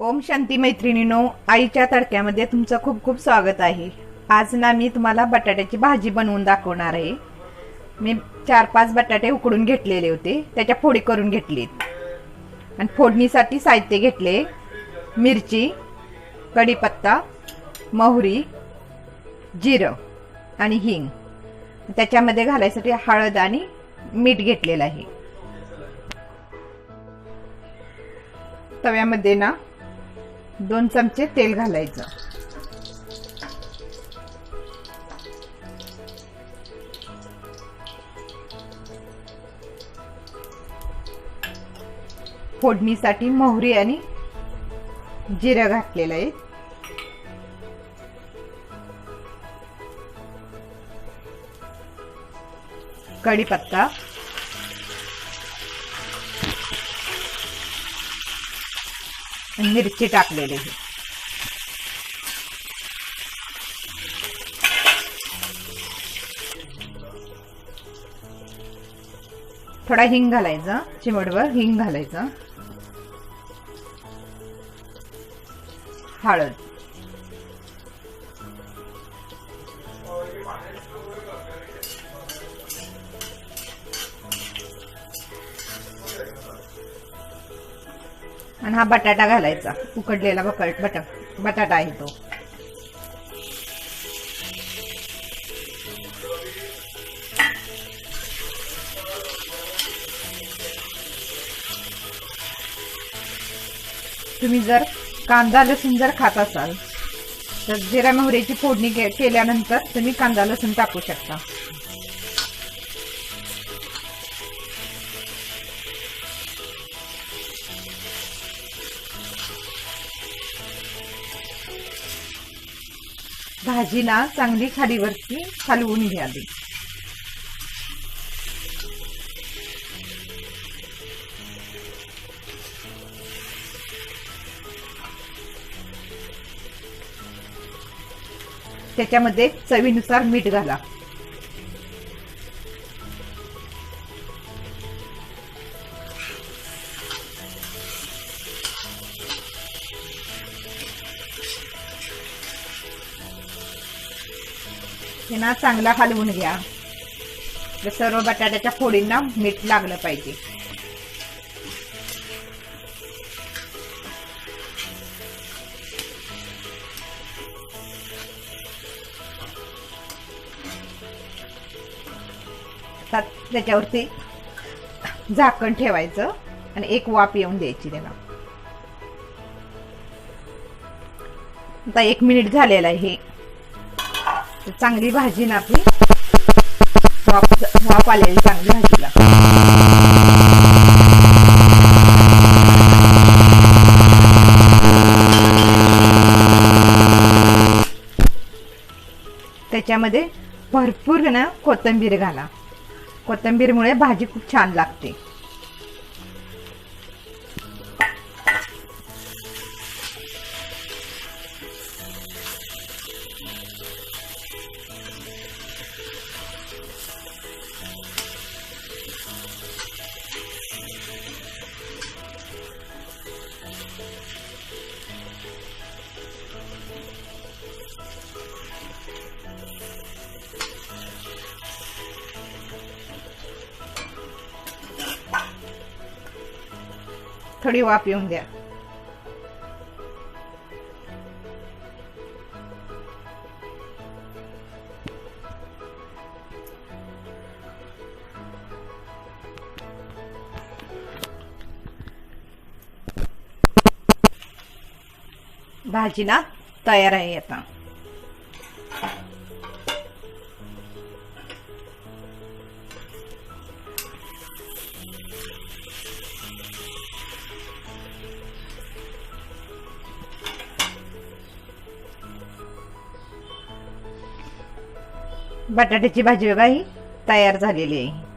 ओम शांती मैत्रिणीनो, आईच्या तडक्यामध्ये तुमचं खूप खूप स्वागत आहे। आज ना मी तुम्हाला बटाट्याची भाजी बनवून दाखवणार आहे। मी 4-5 बटाटे उकडून घेतलेले होते, त्याच्या फोडी करून घेतलीत आणि फोडणीसाठी साहित्य घेतले मिरची, कढीपत्ता, मोहरी, जिरं आणि हिंग। त्याच्यामध्ये घालायसाठी हळद आणि मीठ घेतलेलं आहे। तव्यामध्ये ना 2 चमचे तेल घालायचं। फोडणीसाठी मोहरी आणि जिरं घातलेलं आहे। कढीपत्ता, मिरची टाकलेली आहे। थोडा हिंग घालायचा, चिमटभर हिंग घालायचं। हळद, आणि हा बटाटा घालायचा, उकडलेला बटाटा आहे तो। तुम्ही जर कांदा लसूण जर खात असाल तर जिरा मोहरीची फोडणी केल्यानंतर तुम्ही कांदा लसूण टाकू शकता। भाजी ना चांगली खालीवरती हलवून घ्यावी। त्याच्यामध्ये चवीनुसार मीठ घाला। हे ना चांगला हलवून घ्या। सर्व बटाट्याच्या फोडींना मीठ लागलं पाहिजे। त्याच्यावरती झाकण ठेवायचं आणि एक वाफ येऊन द्यायची त्याला। आता 1 मिनिट झालेला आहे। चांगली भाजी ना आपली वाफ आलेली चांगली भाजीला। त्याच्यामध्ये भरपूर ना कोथिंबीर घाला। कोथिंबीरमुळे भाजी खूप छान लागते। थोडी वाफ येऊन द्या। भाजी ना तयार आहे आता। बटाट्याची भाजी बघा ही तयार झालेली आहे।